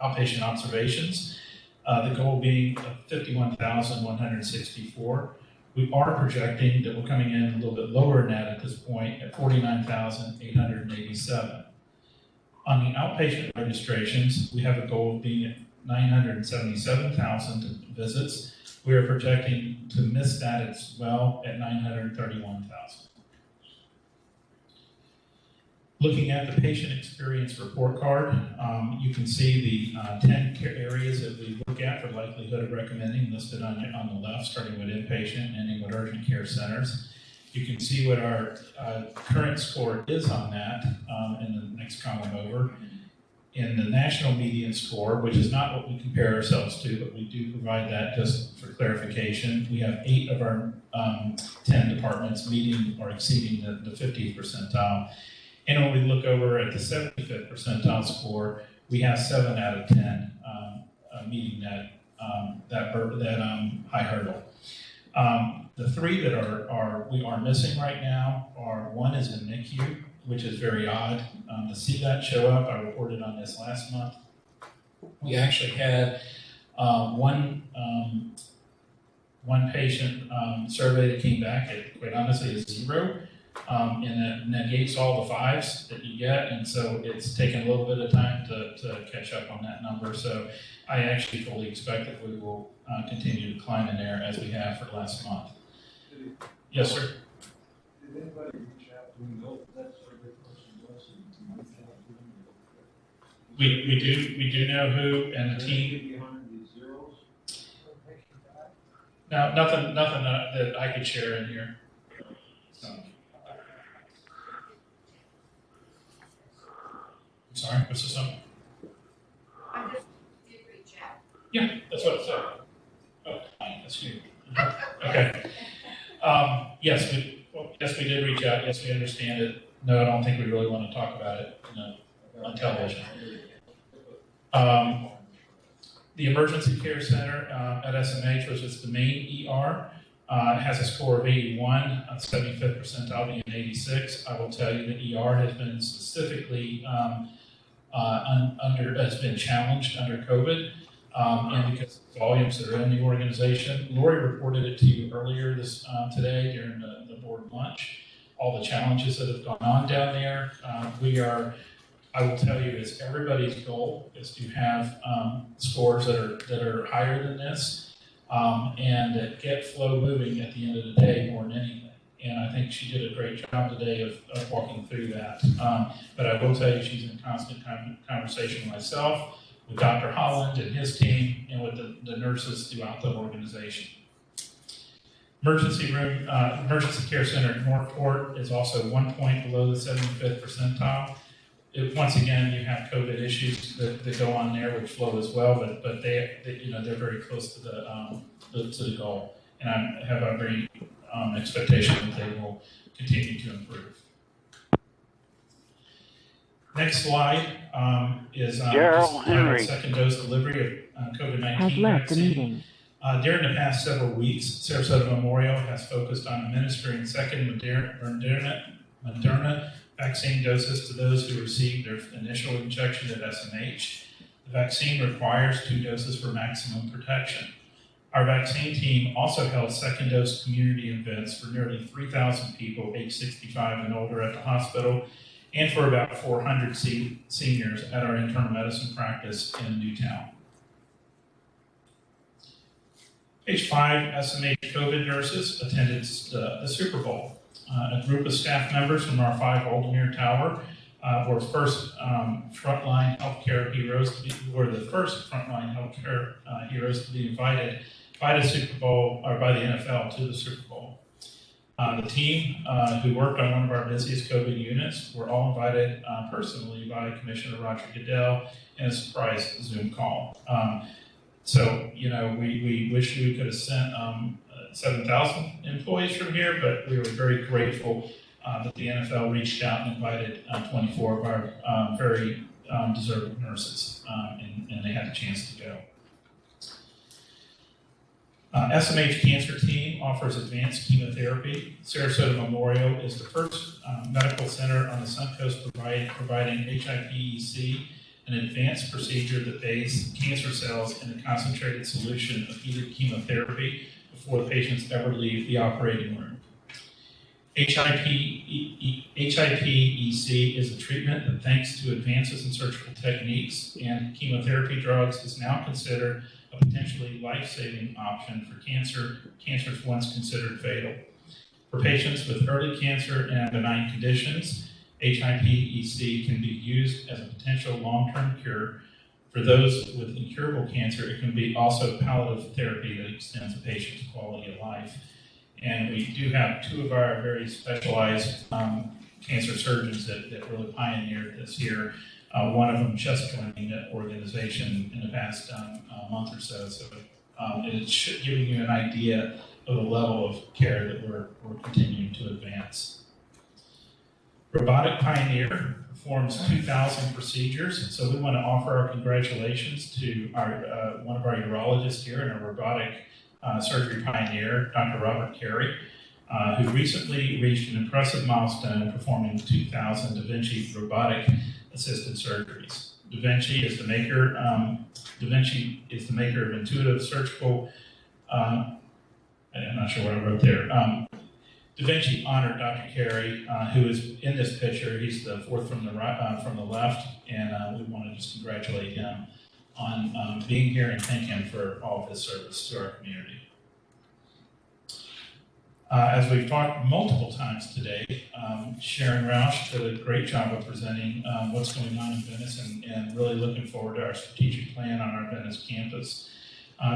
outpatient observations. The goal being 51,164. We are projecting that we're coming in a little bit lower than that at this point at 49,887. On the outpatient registrations, we have a goal of being at 977,000 visits. We are projecting to miss that as well at 931,000. Looking at the patient experience report card, you can see the 10 care areas that we look at for likelihood of recommending listed on the left, starting with inpatient and ending with urgent care centers. You can see what our current score is on that in the next column over. In the national median score, which is not what we compare ourselves to, but we do provide that just for clarification, we have 8 of our 10 departments meeting or exceeding the 50th percentile. And when we look over at the 75th percentile score, we have 7 out of 10 meeting that high hurdle. The 3 that we are missing right now are, one is in Nicu, which is very odd to see that show up. I reported on this last month. We actually had one patient survey that came back at, quite honestly, a 0. And that negates all the 5s that you get, and so it's taken a little bit of time to catch up on that number. So I actually fully expect that we will continue to climb in there as we have for last month. Yes, sir. Did anybody reach out? Do we know who that survey person was? We do know who and the team. Behind these zeros? No, nothing that I could share in here. So. I'm sorry, what's this on? I just did reach out. Yeah, that's what it said. Oh, that's you. Okay. Yes, we did reach out. Yes, we understand it. No, I don't think we really want to talk about it on television. The Emergency Care Center at SMH, which is the main ER, has a score of 81, 75th percentile being 86. I will tell you the ER has been specifically has been challenged under COVID, and because of the volumes that are in the organization. Lori reported it to you earlier today during the board lunch. All the challenges that have gone on down there. I will tell you, is everybody's goal is to have scores that are higher than this, and that get flow moving at the end of the day more than anything. And I think she did a great job today of walking through that. But I will tell you, she's in constant conversation with myself, with Dr. Holland and his team, and with the nurses throughout the organization. Emergency Care Center at Northport is also 1 point below the 75th percentile. Once again, you have COVID issues that go on there, which flow as well, but they're very close to the goal, and I have a very expectation that they will continue to improve. Next slide is second dose delivery of COVID-19 has left vaccine. the meeting. During the past several weeks, Sarasota Memorial has focused on administering second Moderna vaccine doses to those who received their initial injection at SMH. The vaccine requires 2 doses for maximum protection. Our vaccine team also held second dose community events for nearly 3,000 people aged 65 and older at the hospital, and for about 400 seniors at our internal medicine practice in Newtown. Page 5, SMH COVID nurses attended the Super Bowl. A group of staff members from our 5 Aldermere Tower were the first frontline healthcare heroes to be invited by the Super Bowl, or by the NFL to the Super Bowl. The team who worked on one of our busiest COVID units were all invited personally by Commissioner Roger Goodell in a surprise Zoom call. So, we wish we could have sent 7,000 employees from here, but we were very grateful that the NFL reached out and invited 24 of our very deserving nurses, and they had the chance to go. SMH Cancer Team offers advanced chemotherapy. Sarasota Memorial is the first medical center on the Suncoast providing HIPEC, an advanced procedure that bathes cancer cells in a concentrated solution of heated chemotherapy before the patients ever leave the operating room. HIPEC is a treatment that, thanks to advances in surgical techniques and chemotherapy drugs, is now considered a potentially life-saving option for cancers once considered fatal. For patients with early cancer and benign conditions, HIPEC can be used as a potential long-term cure. For those with incurable cancer, it can be also palliative therapy that extends a patient's quality of life. And we do have 2 of our very specialized cancer surgeons that really pioneered this here. One of them just joining the organization in the past month or so. So it's giving you an idea of the level of care that we're continuing to advance. Robotic Pioneer performs 2,000 procedures, so we want to offer our congratulations to our one of our urologists here and our robotic surgery pioneer, Dr. Robert Carey, who recently reached an impressive milestone performing 2,000 Da Vinci robotic assisted surgeries. Da Vinci is the maker of intuitive surgical. I'm not sure what I wrote there. Da Vinci honored Dr. Carey, who is in this picture. He's the 4th from the left, and we want to just congratulate him on being here and thank him for all of his service to our community. As we've talked multiple times today, Sharon Roush did a great job of presenting what's going on in Venice and really looking forward to our strategic plan on our Venice campus.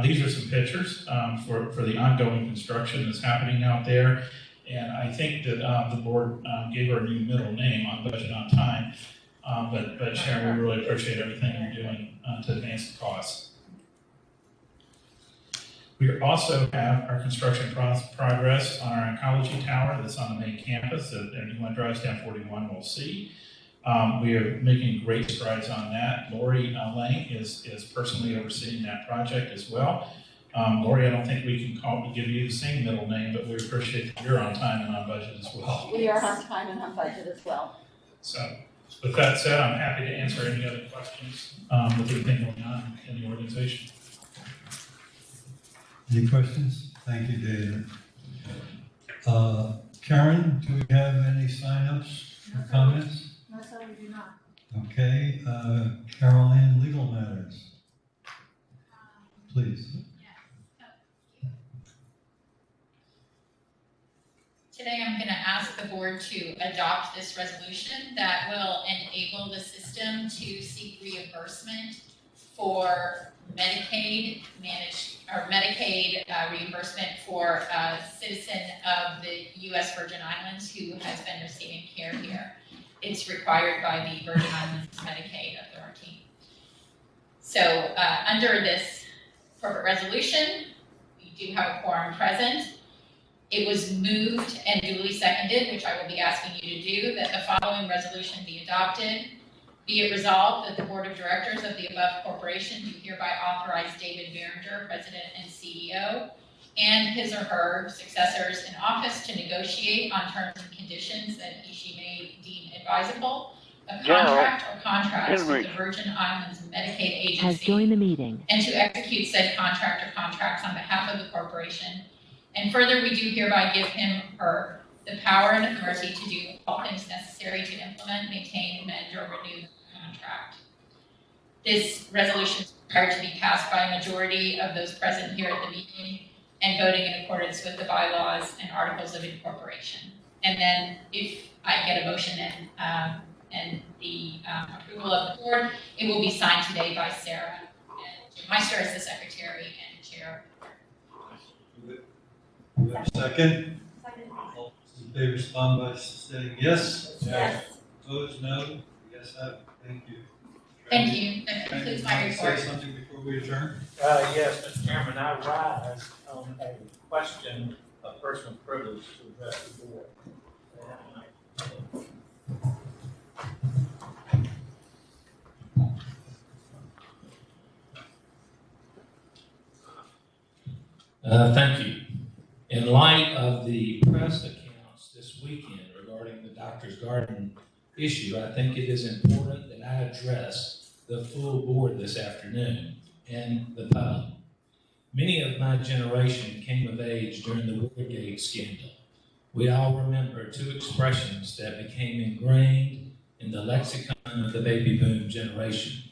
These are some pictures for the ongoing construction that's happening out there. And I think that the board gave her a new middle name on Budget on Time. But Sharon, we really appreciate everything you're doing to advance the cause. We also have our construction progress on our oncology tower that's on the main campus that anyone drives down 41 will see. We are making great strides on that. Lori Lang is personally overseeing that project as well. Lori, I don't think we can give you the same middle name, but we appreciate that you're on time and on budget as well. We are on time and on budget as well. So with that said, I'm happy to answer any other questions with anything going on in the organization. Any questions? Thank you, David. Karen, do we have any sign-ups or comments? No, sir, we do not. Okay, Caroline, legal matters. Please. Today I'm going to ask the board to adopt this resolution that will enable the system to seek reimbursement for Medicaid reimbursement for a citizen of the U.S. Virgin Islands who has been receiving care here. It's required by the Virgin Islands Medicaid Authority. So under this corporate resolution, we do have a quorum present. It was moved and duly seconded, which I will be asking you to do, that the following resolution be adopted. Be it resolved that the Board of Directors of the above corporation do hereby authorize David Behringer, President and CEO, and his or her successors in office to negotiate on terms and conditions that she may deem advisable, a contract or contracts with the Virgin Islands Medicaid Agency Has joined the meeting. and to execute said contract or contracts on behalf of the corporation. And further, we do hereby give him or her the power and authority to do all things necessary to implement, maintain, amend, or renew the contract. This resolution is required to be passed by a majority of those present here at the meeting and voting in accordance with the bylaws and articles of incorporation. And then if I get a motion and the approval of the board, it will be signed today by Sarah and Jim Meister as the secretary and chair. Do we have a second? All those in favor respond by saying yes. Yes. Opposed, no. Yes, have. Thank you. Thank you. That concludes my report. Say something before we adjourn? Yes, Mr. Chairman, I rise on a question of personal privilege to address the board. Thank you. In light of the press accounts this weekend regarding the Doctor's Garden issue, I think it is important that I address the full board this afternoon and the public. Many of my generation came of age during the Watergate scandal. We all remember two expressions that became ingrained in the lexicon of the baby boom generation: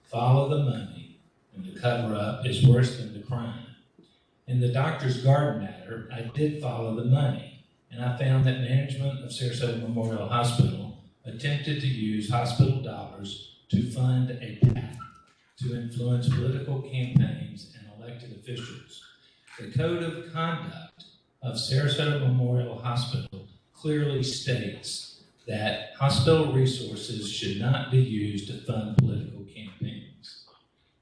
follow the money, and the cover-up is worse than the crime. In the Doctor's Garden matter, I did follow the money, and I found that management of Sarasota Memorial Hospital attempted to use hospital dollars to fund a PAC to influence political campaigns and elected officials. The Code of Conduct of Sarasota Memorial Hospital clearly states that hospital resources should not be used to fund political campaigns.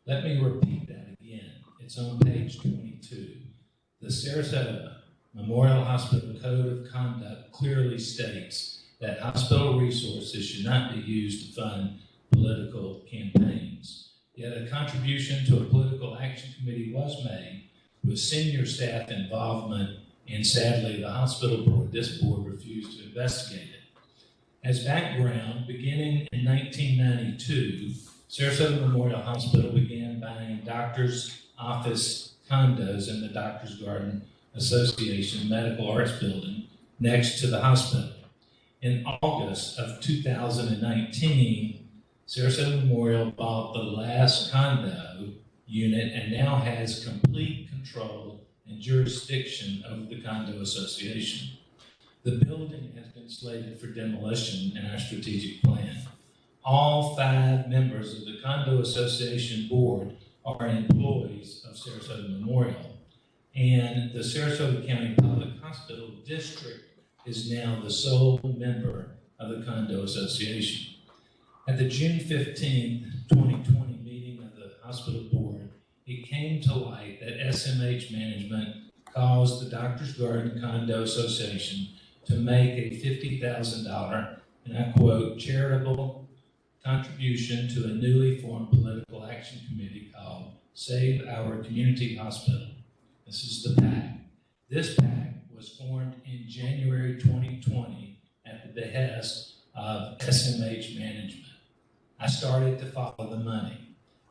Let me repeat that again. It's on page 22. The Sarasota Memorial Hospital Code of Conduct clearly states that hospital resources should not be used to fund political campaigns. Yet a contribution to a political action committee was made with senior staff involvement, and sadly the hospital board, this board, refused to investigate it. As background, beginning in 1992, Sarasota Memorial Hospital began buying doctors' office condos in the Doctor's Garden Association Medical Arts Building next to the hospital. In August of 2019, Sarasota Memorial bought the last condo unit and now has complete control and jurisdiction over the condo association. The building has been slated for demolition in our strategic plan. All 5 members of the condo association board are employees of Sarasota Memorial, and the Sarasota County Public Hospital District is now the sole member of the condo association. At the June 15th, 2020 meeting of the hospital board, it came to light that SMH management caused the Doctors Garden Condo Association to make a $50,000, and I quote, charitable contribution to a newly formed political action committee called Save Our Community Hospital. This is the PAC. This PAC was formed in January 2020 at the behest of SMH management. I started to follow the money.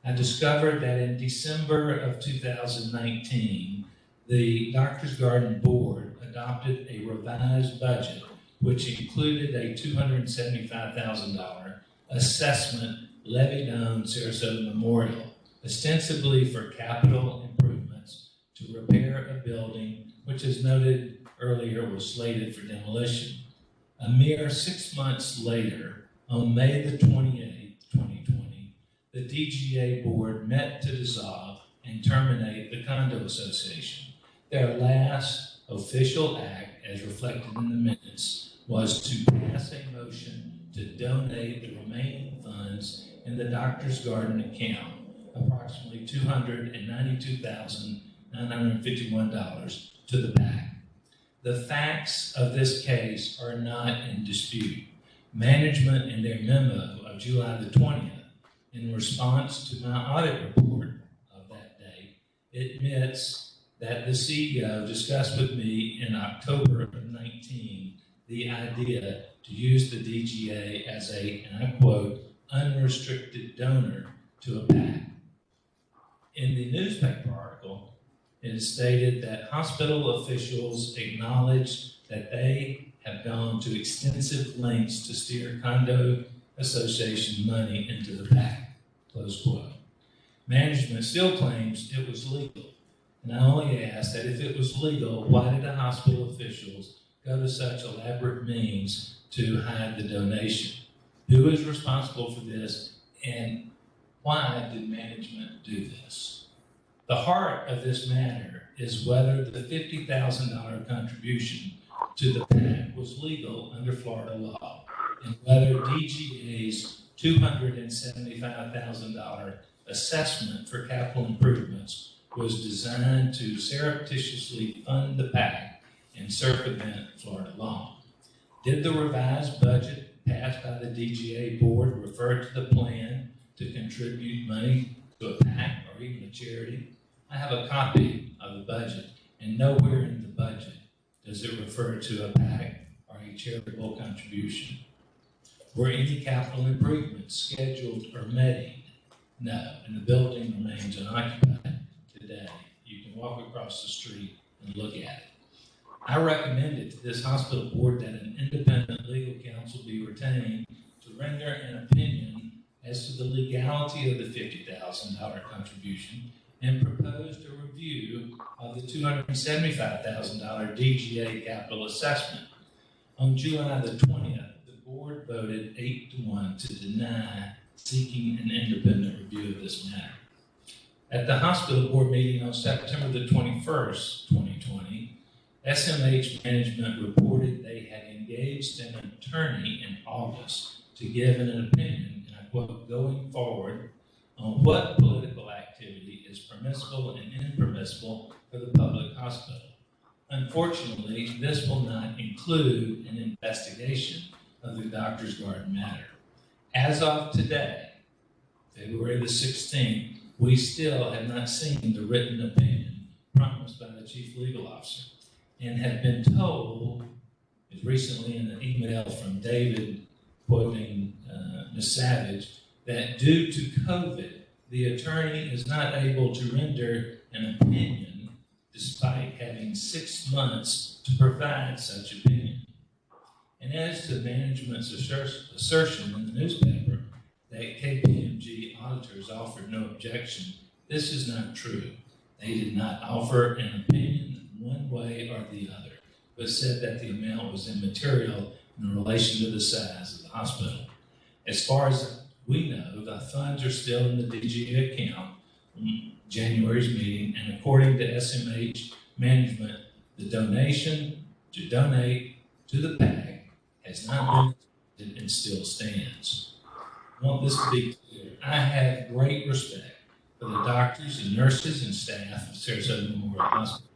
I discovered that in December of 2019, the Doctors Garden Board adopted a revised budget, which included a $275,000 assessment levied on Sarasota Memorial, ostensibly for capital improvements to repair a building which, as noted earlier, was slated for demolition. A mere 6 months later, on May the 28th, 2020, the DGA board met to dissolve and terminate the condo association. Their last official act, as reflected in the minutes, was to pass a motion to donate the remaining funds in the Doctor's Garden account, approximately $292,951 to the PAC. The facts of this case are not in dispute. Management, in their memo of July the 20th, in response to my audit report of that day, admits that the CEO discussed with me in October of 19 the idea to use the DGA as a, and I quote, unrestricted donor to a PAC. In the newspaper article, it is stated that hospital officials acknowledged that they have gone to extensive lengths to steer condo association money into the PAC, close quote. Management still claims it was legal. And I only ask that if it was legal, why did the hospital officials go to such elaborate means to hide the donation? Who is responsible for this, and why did management do this? The heart of this matter is whether the $50,000 contribution to the PAC was legal under Florida law, and whether DGA's $275,000 assessment for capital improvements was designed to surreptitiously fund the PAC and circumvent Florida law. Did the revised budget passed by the DGA board refer to the plan to contribute money to a PAC or even a charity? I have a copy of the budget, and nowhere in the budget does it refer to a PAC or a charitable contribution. Were any capital improvements scheduled or made? No, and the building remains unoccupied today. You can walk across the street and look at it. I recommended to this hospital board that an independent legal counsel be retained to render an opinion as to the legality of the $50,000 contribution and proposed a review of the $275,000 DGA capital assessment. On July the 20th, the board voted 8-1 to deny seeking an independent review of this matter. At the hospital board meeting on September the 21st, 2020, SMH management reported they had engaged an attorney in August to give an opinion, and I quote, going forward on what political activity is permissible and impermissible for the public hospital. Unfortunately, this will not include an investigation of the Doctor's Garden matter. As of today, February the 16th, we still have not seen the written opinion promised by the chief legal officer, and have been told, as recently in an email from David quoting Ms. Savage, that due to COVID, the attorney is not able to render an opinion despite having 6 months to provide such opinion. And as to management's assertion in the newspaper that KPMG auditors offered no objection, this is not true. They did not offer an opinion one way or the other, but said that the amount was immaterial in relation to the size of the hospital. As far as we know, the funds are still in the DG account from January's meeting, and according to SMH management, the donation to donate to the PAC has not been accepted and still stands. I want this to be clear. I have great respect for the doctors and nurses and staff of Sarasota Memorial Hospital.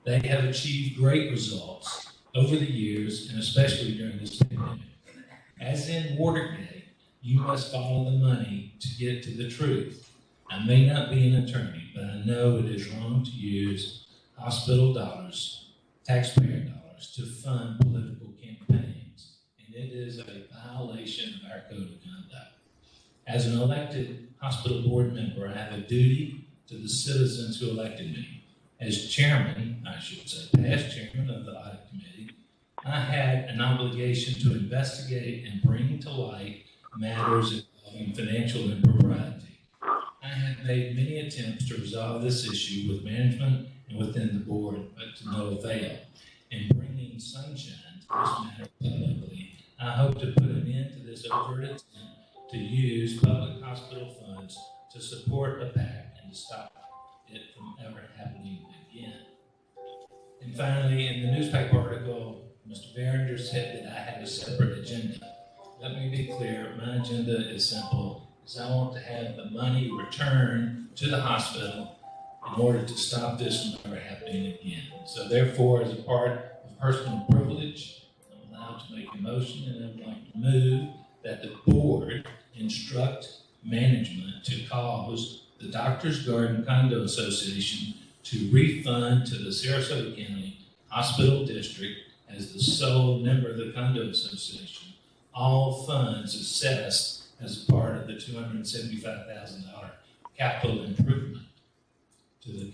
They have achieved great results over the years, and especially during this pandemic. As in Watergate, you must follow the money to get to the truth. I may not be an attorney, but I know it is wrong to use hospital dollars, taxpayer dollars, to fund political campaigns, and it is a violation of our code of conduct. As an elected hospital board member, I have a duty to the citizens who elected me. As chairman, I should say, past chairman of the audit committee, I had an obligation to investigate and bring to light matters involving financial impropriety. I have made many attempts to resolve this issue with management and within the board, but to no avail. In bringing sunshine to this matter publicly, I hope to put an end to this overt attempt to use public hospital funds to support a PAC and to stop it from ever happening again. And finally, in the newspaper article, Mr. Behringer said that I had a separate agenda. Let me be clear, my agenda is simple, is I want to have the money returned to the hospital in order to stop this from ever happening again. So therefore, as a part of personal privilege, I'm allowed to make a motion, and I would like to move that the board instruct management to cause the Doctors Garden Condo Association to refund to the Sarasota County Hospital District as the sole member of the Condo Association all funds assessed as a part of the $275,000 capital improvement to the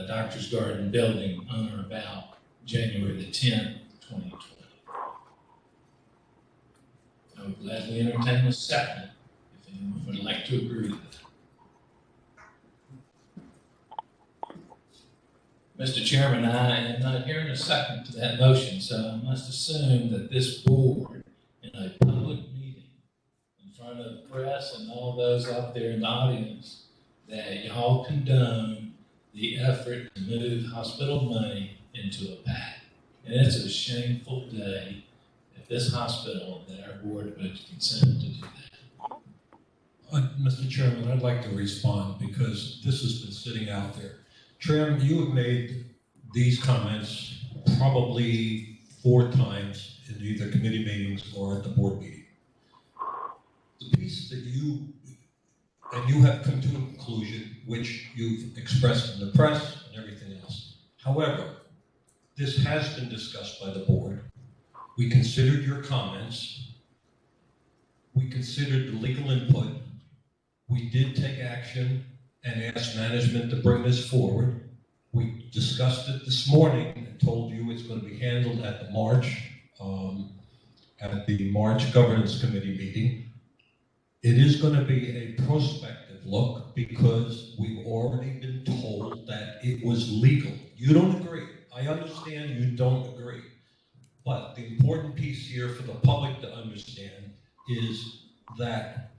Doctors Garden building on or about January the 10th, 2020. I would gladly entertain a second if anyone would like to agree with that. Mr. Chairman, I am not hearing a second to that motion, so I must assume that this board, in a public meeting, in front of the press and all those out there in the audience, that y'all condone the effort to move hospital money into a PAC. And it's a shameful day at this hospital that our board would consent to do that. Mr. Chairman, I'd like to respond because this has been sitting out there. Trim, you have made these comments probably 4 times in either committee meetings or at the board meeting. The piece that you have come to a conclusion, which you've expressed in the press and everything else. However, this has been discussed by the board. We considered your comments. We considered the legal input. We did take action and asked management to bring this forward. We discussed it this morning and told you it's going to be handled at the March Governance Committee meeting. It is going to be a prospective look because we've already been told that it was legal. You don't agree. I understand you don't agree. But the important piece here for the public to understand is that,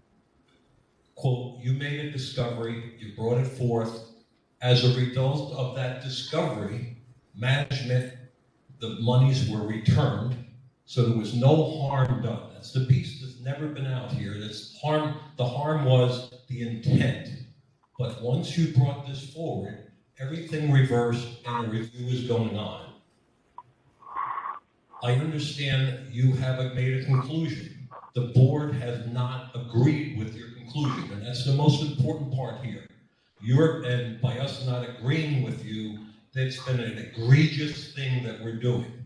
quote, you made a discovery, you brought it forth. As a result of that discovery, management, the monies were returned, so there was no harm done. That's the piece that's never been out here. The harm was the intent. But once you brought this forward, everything reversed and a review is going on. I understand you haven't made a conclusion. The board has not agreed with your conclusion, and that's the most important part here. And by us not agreeing with you, that's been an egregious thing that we're doing.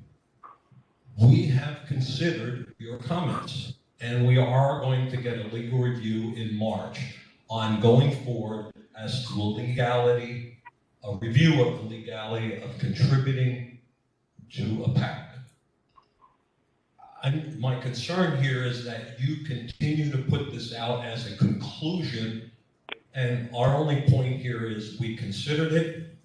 We have considered your comments, and we are going to get a legal review in March on going forward as to the legality, a review of the legality of contributing to a PAC. My concern here is that you continue to put this out as a conclusion, and our only point here is we considered it,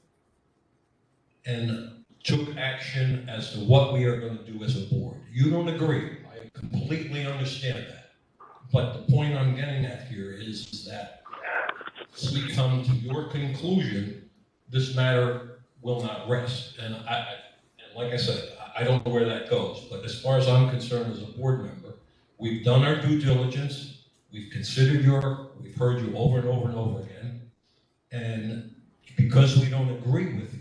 and took action as to what we are going to do as a board. You don't agree. I completely understand that. But the point I'm getting at here is that as we come to your conclusion, this matter will not rest. And like I said, I don't know where that goes. But as far as I'm concerned as a board member, we've done our due diligence. We've considered we've heard you over and over and over again. And because we don't agree with you,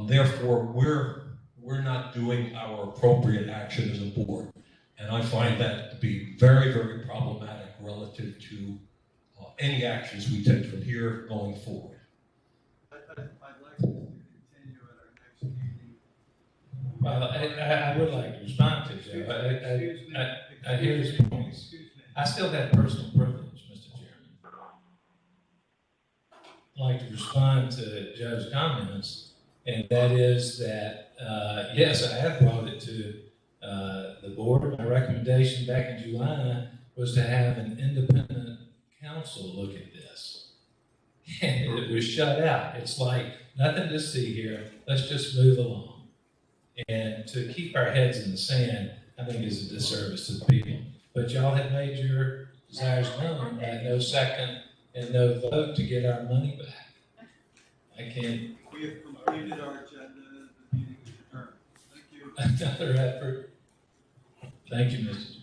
therefore we're not doing our appropriate action as a board. And I find that to be very, very problematic relative to any actions we take from here going forward. I'd like to continue at our next meeting. Well, I would like to respond to Joe. I hear his point. I still have personal privilege, Mr. Chairman. I'd like to respond to Joe's comments, and that is that, yes, I have brought it to the board. My recommendation back in July was to have an independent council look at this. And it was shut out. It's like, nothing to see here, let's just move along. And to keep our heads in the sand, I think is a disservice to the people. But y'all have made your desires known, no second and no vote to get our money back. I can't. We have completed our agenda, the meeting is adjourned. Thank you. Another effort. Thank you, Mr.